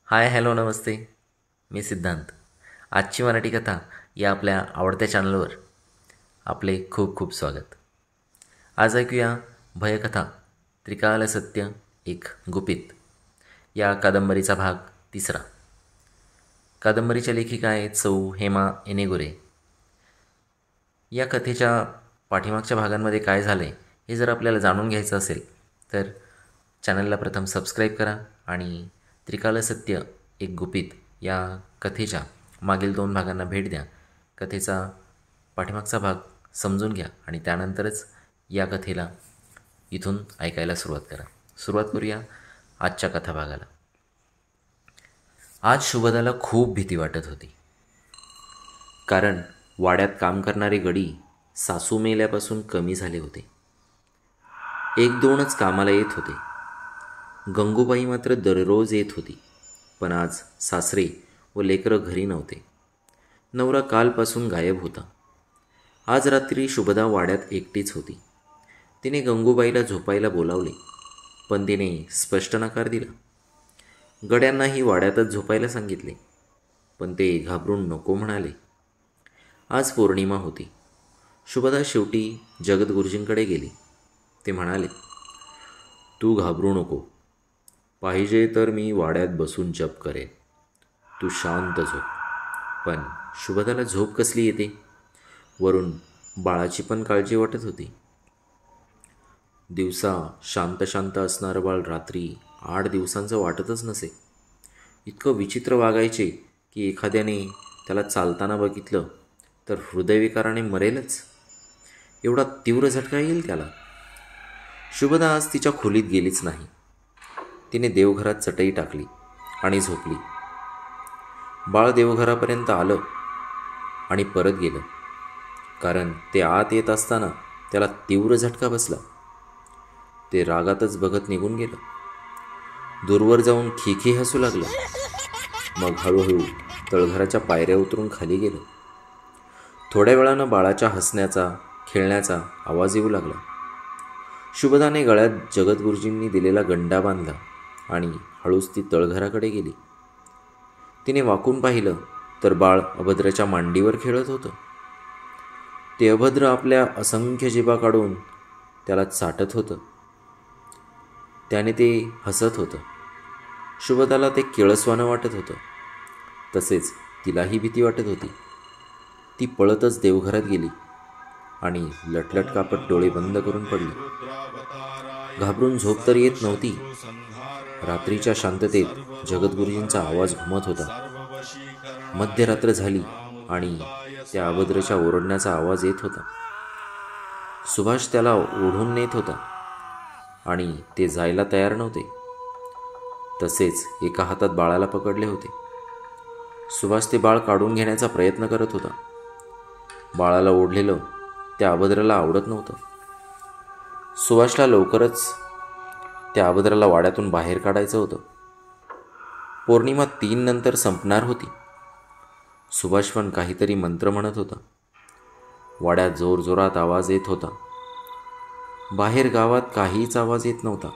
Hi hello नमस्ते. मी सिद्धांत. आजची मराठी कथा या आपल्या आवडत्या चॅनलवर आपले खूप खूप स्वागत. आज ऐकूया भयकथा त्रिकाल सत्य एक गुपित या कादंबरीचा भाग 3. कादंबरीच्या लेखिका आहेत सौ हेमा एनेगुरे. या कथेच्या पाठीमागच्या भागांमध्ये काय झालं आहे हे जर आपल्याला जाणून घ्यायचं असेल तर चॅनलला प्रथम सबस्क्राईब करा आणि त्रिकाल सत्य एक गुपित या कथेच्या मागील 2 भागांना भेट द्या. कथेचा पाठीमागचा भाग समजून घ्या आणि त्यानंतरच या कथेला इथून ऐकायला सुरुवात करा. सुरुवात करूया आजच्या कथाभागाला. आज शुभदाला खूप भीती वाटत होती. कारण वाड्यात काम करणारे गडी सासू मेल्यापासून कमी झाले होते. 1-2च कामाला येत होते. गंगूबाई मात्र दररोज येत होती. पण आज सासरे व लेकरं घरी नव्हते. नवरा कालपासून गायब होता. आज रात्री शुभदा वाड्यात एकटीच होती. तिने गंगूबाईला झोपायला बोलावले, पण तिने स्पष्ट नकार दिला. गड्यांनाही वाड्यातच झोपायला सांगितले, पण ते घाबरून नको म्हणाले. आज पौर्णिमा होती. शुभदा शेवटी जगद्गुरुजींकडे गेली. ते म्हणाले, तू घाबरू नको. पाहिजे तर मी वाड्यात बसून जप करेन. तू शांत झोप. पण शुभदाला झोप कसली येते? वरून बाळाची पण काळजी वाटत होती. दिवसा शांत शांत असणारं बाळ रात्री 8 दिवसांचं वाटतच नसे. इतकं विचित्र वागायचे की एखाद्याने त्याला चालताना बघितलं तर हृदयविकाराने मरेलच. एवढा तीव्र झटका येईल त्याला. शुभदा आज तिच्या खोलीत गेलीच नाही. तिने देवघरात चटई टाकली आणि झोपली. बाळ देवघरापर्यंत आलं आणि परत गेलं. कारण ते आत येत असताना त्याला तीव्र झटका बसला. ते रागातच बघत निघून गेलं. दूरवर जाऊन खिखी हसू लागलं. मग हळूहळू तळघराच्या पायऱ्या उतरून खाली गेलं. थोड्या वेळानं बाळाच्या हसण्याचा खेळण्याचा आवाज येऊ लागला. शुभदाने गळ्यात जगद्गुरुजींनी दिलेला गंडा बांधला आणि हळूच ती तळघराकडे गेली. तिने वाकून पाहिलं तर बाळ अभद्राच्या मांडीवर खेळत होतं. ते अभद्र आपल्या असंख्य जिभा काढून त्याला चाटत होतं. त्याने ते हसत होतं. शुभदाला ते किळसवानं वाटत होतं. तसेच तिलाही भीती वाटत होती. ती पळतच देवघरात गेली आणि लटलट कापत डोळे बंद करून पडली. घाबरून झोप तर येत नव्हती. रात्रीच्या शांततेत जगद्गुरुजींचा आवाज घुमत होता. मध्यरात्र झाली आणि त्या अभद्रच्या ओरडण्याचा आवाज येत होता. सुभाष त्याला ओढून नेत होता आणि ते जायला तयार नव्हते. तसेच एका हातात बाळाला पकडले होते. सुभाष ते बाळ काढून घेण्याचा प्रयत्न करत होता. बाळाला ओढलेलं त्या अभद्राला आवडत नव्हतं. सुभाषला लवकरच त्या अभद्राला वाड्यातून बाहेर काढायचं होतं. पौर्णिमा 3 नंतर संपणार होती. सुभाष पण काहीतरी मंत्र म्हणत होता. वाड्यात जोरजोरात आवाज येत होता. बाहेर गावात काहीच आवाज येत नव्हता.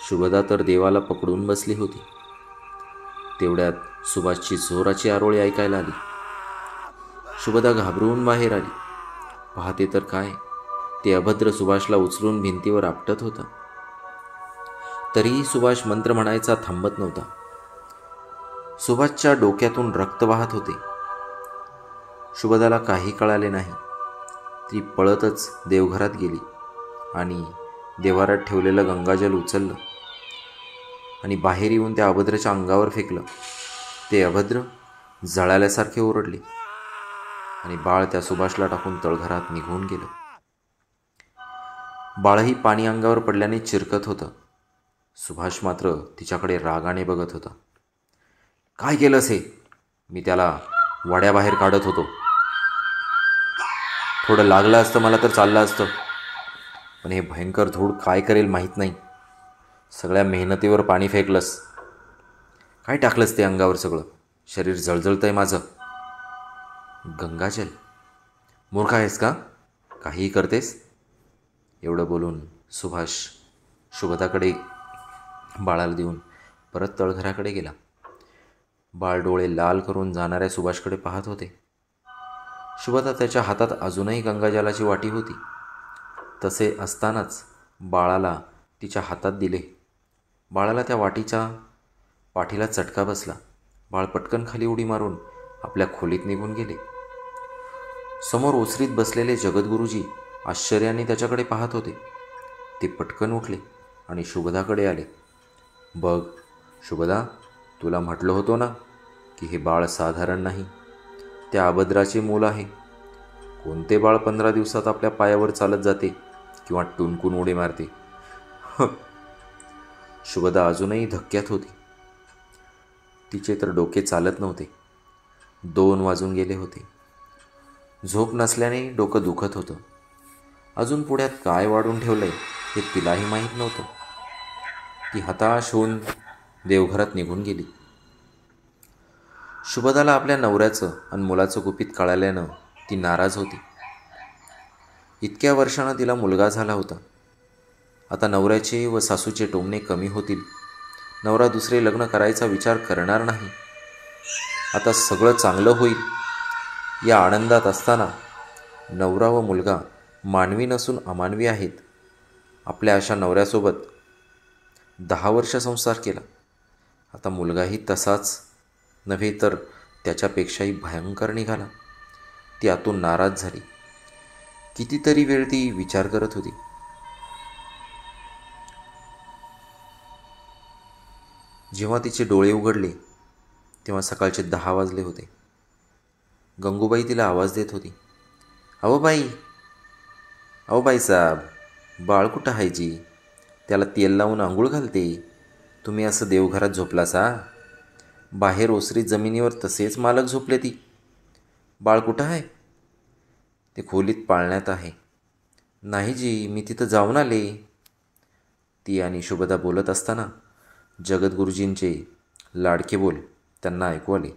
शुभदा तर देवाला पकडून बसली होती. तेवढ्यात सुभाषची जोराची आरोळी ऐकायला आली. शुभदा घाबरून बाहेर आली. पाहते तर काय, ते अभद्र सुभाषला उचलून भिंतीवर आपटत होता. तरीही सुभाष मंत्र म्हणायचा थांबत नव्हता. सुभाषच्या डोक्यातून रक्त वाहत होते. शुभदाला काही कळाले नाही. ती पळतच देवघरात गेली आणि देवारात ठेवलेलं गंगाजल उचललं आणि बाहेर येऊन त्या अभद्रच्या अंगावर फेकलं. ते अभद्र जळाल्यासारखे ओरडले आणि बाळ त्या सुभाषला टाकून तळघरात निघून गेलं. बाळही पाणी अंगावर पडल्याने चिरकत होतं. सुभाष मात्र तिच्याकडे रागाने बघत होता. काय केलंस हे? मी त्याला वाड्याबाहेर काढत होतो. थोडं लागलं असतं मला तर चाललं असतं. पण हे भयंकर धूळ काय करेल माहीत नाही. सगळ्या मेहनतीवर पाणी फेकलंस. काय टाकलंस ते अंगावर सगळं? शरीर जळजळतंय माझं. गंगाजल? मूर्ख आहेस का? काहीही करतेस? एवढं बोलून सुभाष शुभदाकडे बाळाला देऊन परत तळघराकडे गेला. बाळ डोळे लाल करून जाणाऱ्या सुभाषकडे पाहत होते. शुभदा त्याच्या हातात अजूनही गंगाजलाची वाटी होती. तसे असतानाच बाळाला तिच्या हातात दिले. बाळाला त्या वाटीच्या पाठीला चटका बसला. बाळ पटकन खाली उडी मारून आपल्या खोलीत निघून गेले. समोर ओसरीत बसलेले जगद्गुरुजी आश्चर्याने त्याच्याकडे पाहत होते. ते पटकन उठले आणि शुभदाकडे आले. बघ शुभदा, तुला म्हटलं होतं ना की हे बाळ साधारण नाही, त्या अभद्राचे मूल आहे. कोणते बाळ 15 दिवसात आपल्या पायावर चालत जाते किंवा टुनकून उडी मारते? शुभदा अजूनही धक्क्यात होती. तिचे तर डोके चालत नव्हते. 2 वाजून गेले होते. झोप नसल्याने डोकं दुखत होतं. अजून पुढ्यात काय वाढून ठेवलंय हे तिलाही माहीत नव्हतं. ती हताश होऊन देवघरात निघून गेली. शुभदाला आपल्या नवऱ्याचं आणि मुलाचं गुपित कळाल्यानं ती नाराज होती. इतक्या वर्षानं तिला मुलगा झाला होता. आता नवऱ्याचे व सासूचे टोमणे कमी होतील. नवरा दुसरे लग्न करायचा विचार करणार नाही. आता सगळं चांगलं होईल या आनंदात असताना नवरा व मुलगा मानवी नसून अमानवी आहेत. आपल्या अशा नवऱ्यासोबत 10 वर्ष संसार केला. आता मुलगाही तसाच नव्हे तर त्याच्यापेक्षाही भयंकर निघाला. ती आतून नाराज झाली. कितीतरी वेळ ती विचार करत होती. जेव्हा तिचे डोळे उघडले तेव्हा सकाळचे 10 वाजले होते. गंगूबाई तिला आवाज देत होती. अहो बाई साहेब, बाळ कुठं आहे जी? त्याला तेल लावून आंघोळ घालते. तुम्ही असं देवघरात झोपलासा? बाहेर ओसरीत जमिनीवर तसेच मालक झोपले. ती बाळ कुठं आहे? ते खोलीत पाळण्यात आहे. नाही जी, मी तिथं जाऊन आले. ती आणि शुभदा बोलत असताना जगद्गुरुजींचे लाडके बोल त्यांना ऐकू आले.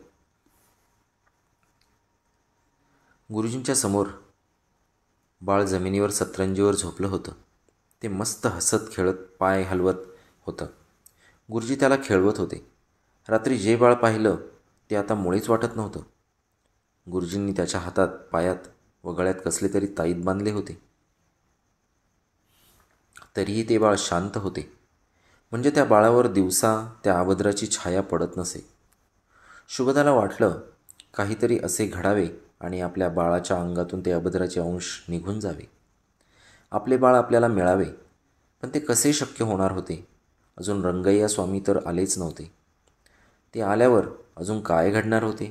गुरुजींच्या समोर बाळ जमिनीवर सतरंजीवर झोपलं होतं. ते मस्त हसत खेळत पाय हलवत होतं. गुरुजी त्याला खेळवत होते. रात्री जे बाळ पाहिलं ते आता मुळीच वाटत नव्हतं. गुरुजींनी त्याच्या हातात, पायात व गळ्यात कसले तरी ताईत बांधले होते. तरीही ते बाळ शांत होते. म्हणजे त्या बाळावर दिवसा त्या अभद्राची छाया पडत नसे. शुभदाला वाटलं काहीतरी असे घडावे आणि आपल्या बाळाच्या अंगातून ते अभद्राचे अंश निघून जावे. आपले बाळ आपल्याला मिळावे. पण ते कसे शक्य होणार होते? अजून रंगय्या स्वामी तर आलेच नव्हते. ते आल्यावर अजून काय घडणार होते?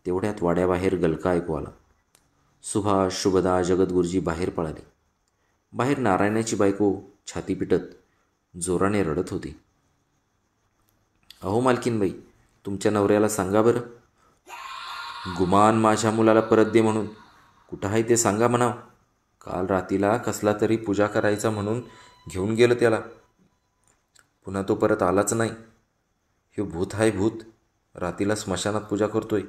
तेवढ्यात वाड्याबाहेर गलका ऐकू आला. सुभाष, शुभदा, जगद्गुरुजी बाहेर पळाले. बाहेर नारायणाची बायको छाती पिटत जोराने रडत होती. अहो मालकीनबाई, तुमच्या नवऱ्याला सांगा बरं. गुमान माझ्या मुलाला परत दे म्हणून. कुठं आहे ते सांगा म्हणाव. काल रातीला कसला तरी पूजा करायचा म्हणून घेऊन गेलं त्याला. पुन्हा तो परत आलाच नाही. हे भूत आहे भूत. रातीला स्मशानात पूजा करतोय.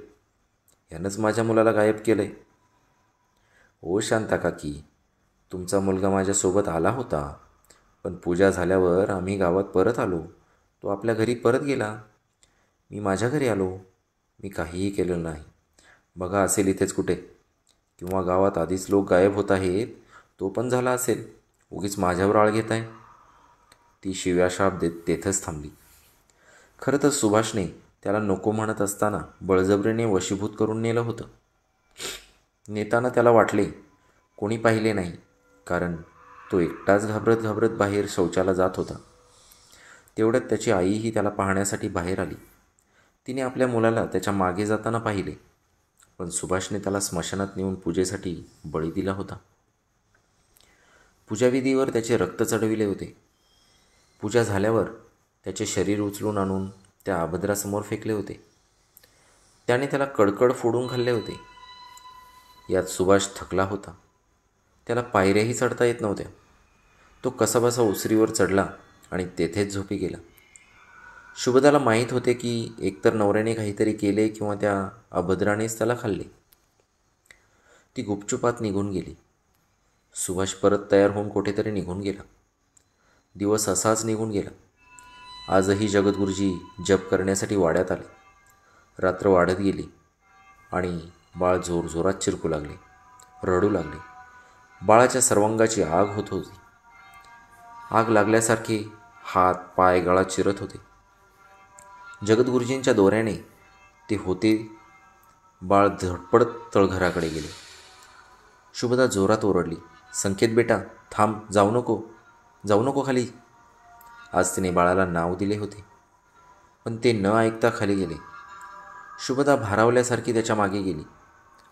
यानंच माझ्या मुलाला गायब केलं आहे. ओ शांता काकी, तुमचा मुलगा माझ्यासोबत आला होता. पण पूजा झाल्यावर आम्ही गावात परत आलो. तो आपल्या घरी परत गेला. मी माझ्या घरी आलो. मी काहीही केलेलं नाही. बघा असेल इथेच कुठे. किंवा गावात आधीच लोक गायब होत आहेत, तो पण झाला असेल. उगीच माझ्यावर आळ घेत आहे. ती शिव्याशाप देत तेथंच थांबली. खरं तर सुभाषने त्याला नको म्हणत असताना बळजबरीने वशीभूत करून नेलं होतं. नेताना त्याला वाटले कोणी पाहिले नाही, कारण तो एकटाच घाबरत घाबरत बाहेर शौचाला जात होता. तेवढ्यात त्याची आईही त्याला पाहण्यासाठी बाहेर आली. तिने आपल्या मुलाला त्याच्या मागे जाताना पाहिले. पण सुभाषने त्याला स्मशानात नेऊन पूजेसाठी बळी दिला होता. पूजाविधीवर त्याचे रक्त चढविले होते. पूजा झाल्यावर त्याचे शरीर उचलून आणून त्या अभद्रासमोर फेकले होते. त्याने त्याला कडकड फोडून खाल्ले होते. यात सुभाष थकला होता. त्याला पायऱ्याही चढता येत नव्हत्या. तो कसाबसा ओसरीवर चढला आणि तेथेच झोपी गेला. शुभदाला माहीत होते की एकतर नवऱ्याने काहीतरी केले किंवा त्या अभद्रानेच त्याला खाल्ले. ती गुपचुपात निघून गेली. सुभाष परत तयार होऊन कुठेतरी निघून गेला. दिवस असाच निघून गेला. आजही जगद्गुरुजी जप करण्यासाठी वाड्यात आले. रात्र वाढत गेली आणि बाळ जोरजोरात चिरकू लागले, रडू लागले. बाळाच्या सर्वांगाची आग होत होती. आग लागल्यासारखे हात पाय गळा चिरत होते. जगद्गुरुजींच्या दोऱ्याने ते होते. बाळ धडपडत तळघराकडे गेले. शुभदा जोरात ओरडली, संकेत बेटा थांब, जाऊ नको, जाऊ नको खाली. आज तिने बाळाला नाव दिले होते, पण ते न ऐकता खाली गेले. शुभदा भारावल्यासारखी त्याच्या मागे गेली.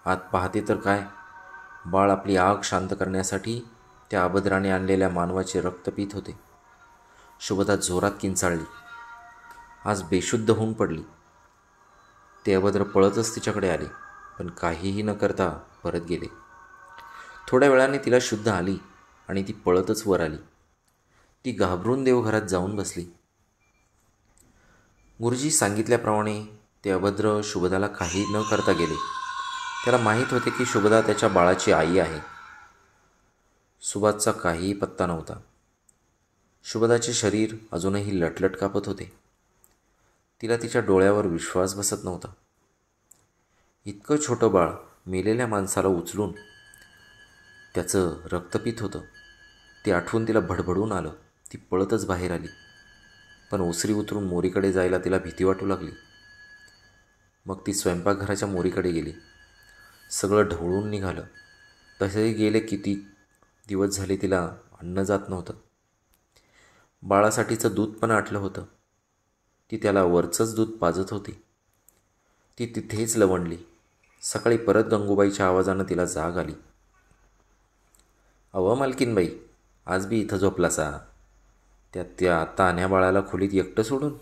आत पाहते तर काय, बाळ आपली आग शांत करण्यासाठी त्या अभद्राने आणलेल्या मानवाचे रक्त पीत होते. शुभदा जोरात किंचाळली. आज बेशुद्ध होऊन पडली. ते अभद्र पळतच तिच्याकडे आले, पण काहीही न करता परत गेले. थोड्या वेळाने तिला शुद्ध आली आणि ती पळतच वर आली. ती घाबरून देवघरात जाऊन बसली. गुरुजी सांगितल्याप्रमाणे ते अभद्र शुभदाला काही न करता गेले. त्याला माहीत होते की शुभदा त्याच्या बाळाची आई आहे. सुभाषचा काहीही पत्ता नव्हता. शुभदाचे शरीर अजूनही लटलट कापत होते. तिला तिच्या डोळ्यावर विश्वास बसत नव्हता. इतकं छोटं बाळ मेलेल्या माणसाला उचलून त्याचं रक्त पित होतं. ते आठवून तिला भडभडून आलं. ती पळतच बाहेर आली, पण ओसरी उतरून मोरीकडे जायला तिला भीती वाटू लागली. मग ती स्वयंपाकघराच्या मोरीकडे गेली. सगळं ढवळून निघालं. तसेही गेले किती दिवस झाले तिला अन्न जात नव्हतं. बाळासाठीचं दूध पण आटलं होतं. ती त्याला वरचंच दूध पाजत होती. ती तिथेच लवणली. सकाळी परत गंगूबाईच्या आवाजानं तिला जाग आली. अव मालकीनबाई, आज बी इथं झोपलासा? त्या तान्ह्या बाळाला खोलीत एकटं सोडून?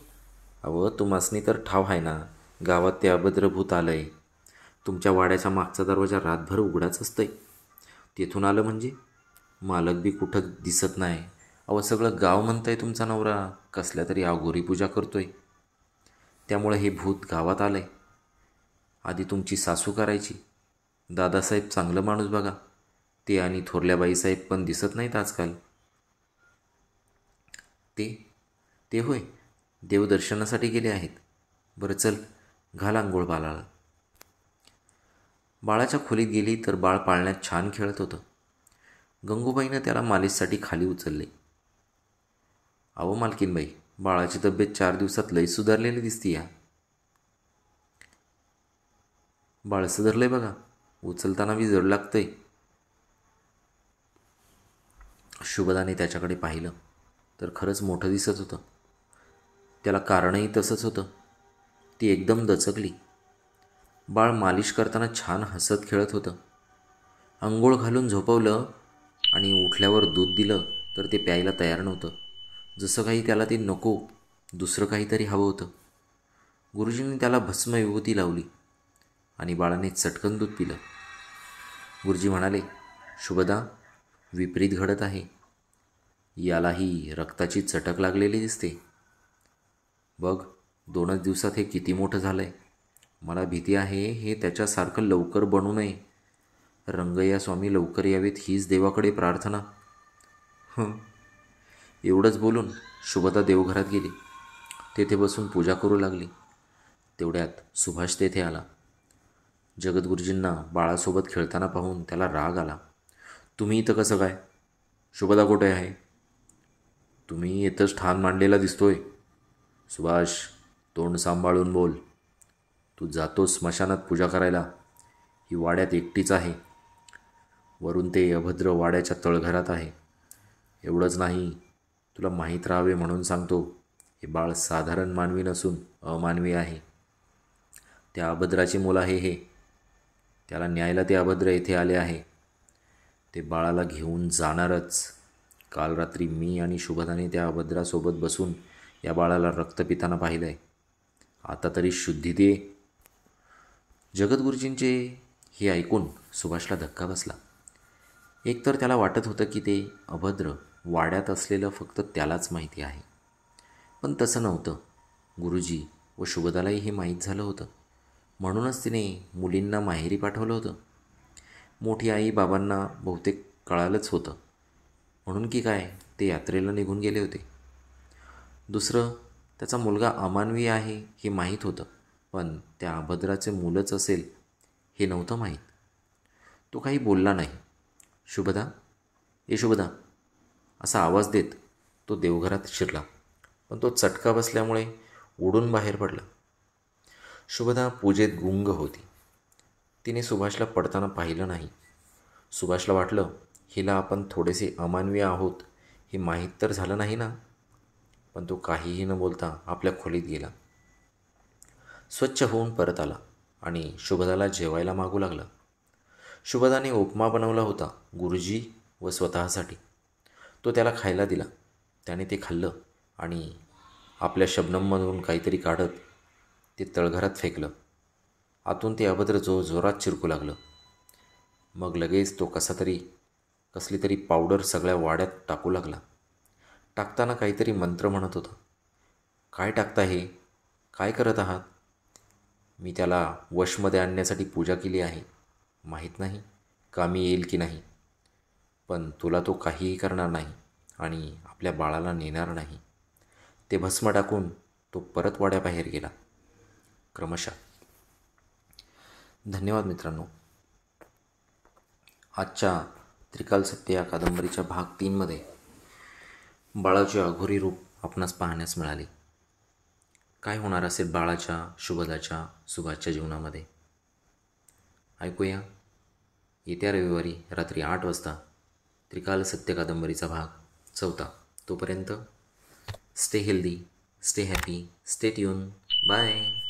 अव तुम्हासनी तर ठाव आहे ना, गावात ते अभद्र भूत आलंय. तुमच्या वाड्याच्या मागचा दरवाजा रातभर उघडाच असतंय. तेथून आलं म्हणजे मालक बी कुठं दिसत नाही. अव सगळं गाव म्हणतंय तुमचा नवरा कसल्या तरी अघोरी पूजा करतोय, त्यामुळे हे भूत गावात आलंय. आधी तुमची सासू करायची. दादासाहेब चांगलं माणूस बघा, ते आणि थोरल्या बाईसाहेब पण दिसत नाहीत आजकाल. ते होय, देवदर्शनासाठी गेले आहेत. बरं चल, घाल आंघोळ बाळाला. बाळाच्या खोलीत गेली तर बाळ पाळण्यात छान खेळत होतं. गंगूबाईनं त्याला मालिशसाठी खाली उचलले. अहो मालकीनबाई, बाळाची तब्येत 4 दिवसात लई सुधारलेली दिसती या. बाळ सुधारलंय बघा, उचलताना बी जड लागतंय. शुभदाने त्याच्याकडे पाहिलं तर खरंच मोठं दिसत होतं. त्याला कारणही तसंच होतं. ती एकदम दचकली. बाळ मालिश करताना छान हसत खेळत होतं. अंघोळ घालून झोपवलं आणि उठल्यावर दूध दिलं तर ते प्यायला तयार नव्हतं. जसं काही त्याला ते नको, दुसरं काहीतरी हवं होतं. गुरुजींनी त्याला भस्म विभूती लावली आणि बाळाने चटकन दूध पिलं. गुरुजी म्हणाले, शुभदा, विपरीत घडत आहे. यालाही रक्ताची चटक लागलेली दिसते. बघ, 2च दिवसात हे किती मोठं झालंय. मला भीती आहे हे त्याच्यासारखं लवकर बनू नये. रंगय्या स्वामी लवकर यावेत हीच देवाकडे प्रार्थना. एवढंच बोलून शुभदा देवघरात गेली. तेथे बसून पूजा करू लागली. तेवढ्यात सुभाष तेथे आला. जगद्गुरुजींना बाळासोबत खेळताना पाहून त्याला राग आला. तुम्ही इथं कसं काय? शुभदा कुठे आहे? तुम्ही इथंच ठाण मांडलेला दिसतोय. सुभाष, तोंड सांभाळून बोल. तू जातोस स्मशानात पूजा करायला. ही वाड्यात एकटीच आहे. वरून ते अभद्र वाड्याच्या तळघरात आहे. एवढंच नाही, तुला माहीत राहावे म्हणून सांगतो, हे बाळ साधारण मानवी नसून अमानवी आहे. त्या अभद्राची मुलं आहे हे. त्याला न्यायला ते अभद्र येथे आले आहे. ते बाळाला घेऊन जाणारच. काल रात्री मी आणि शुभदाने त्या अभद्रासोबत बसून या बाळाला रक्त पिताना पाहिलं आहे. आता तरी शुद्धी दे. जगद्गुरुजींचे हे ऐकून सुभाषला धक्का बसला. एकतर त्याला वाटत होतं की ते अभद्र वाड्यात असलेलं फक्त त्यालाच माहिती आहे, पण तसं नव्हतं. गुरुजी व शुभदालाही हे माहीत झालं होतं. म्हणूनच तिने मुलींना माहेरी पाठवलं होतं. मोठी आई बाबांना बहुतेक कळालंच होतं, म्हणून की काय ते यात्रेला निघून गेले होते. दुसरं, त्याचा मुलगा अमानवी आहे हे माहीत होतं, पण त्या अभद्राचे मुलंच असेल हे नव्हतं माहीत. तो काही बोलला नाही. शुभदा, ए शुभदा असा आवाज देत तो देवघरात शिरला, पण तो चटका बसल्यामुळे उडून बाहेर पडला. शुभदा पूजेत गुंग होती. तिने सुभाषला पडताना पाहिलं नाही. सुभाषला वाटलं, हिला आपण थोडेसे अमानवी आहोत हे माहीत तर झालं नाही ना. पण तो काहीही न बोलता आपल्या खोलीत गेला. स्वच्छ होऊन परत आला आणि शुभदाला जेवायला मागू लागला. शुभदाने उपमा बनवला होता, गुरुजी व स्वतःसाठी. तो त्याला खायला दिला. त्याने ते खाल्लं आणि आपल्या शबनममधून काहीतरी काढत ते तळघरात फेकलं. आतून ते अभद्र जोरात चिरकू लागलं. मग लगेच तो कसली तरी पावडर सगळ्या वाड्यात टाकू लागला. टाकताना काहीतरी मंत्र म्हणत होता. काय टाकता हे? काय करत आहात? मी त्याला वशमध्ये आणण्यासाठी पूजा केली आहे. माहीत नाही कामी येईल की नाही, पण तुला तो काहीही करणार नाही आणि आपल्या बाळाला नेणार नाही. ते भस्म टाकून तो परत वाड्याबाहेर गेला. क्रमशः. धन्यवाद मित्रांनो. आजच्या त्रिकाल सत्य या कादंबरीच्या भाग 3मध्ये बाळाचे अघोरी रूप आपणास पाहण्यास मिळाले. काय होणार असेल बाळाच्या, शुभदाच्या, सुभाषच्या जीवनामध्ये ऐकूया येत्या रविवारी रात्री 8 वाजता त्रिकाल सत्य कादंबरीचा भाग 4. तोपर्यंत stay healthy, stay happy, stay tuned. Bye.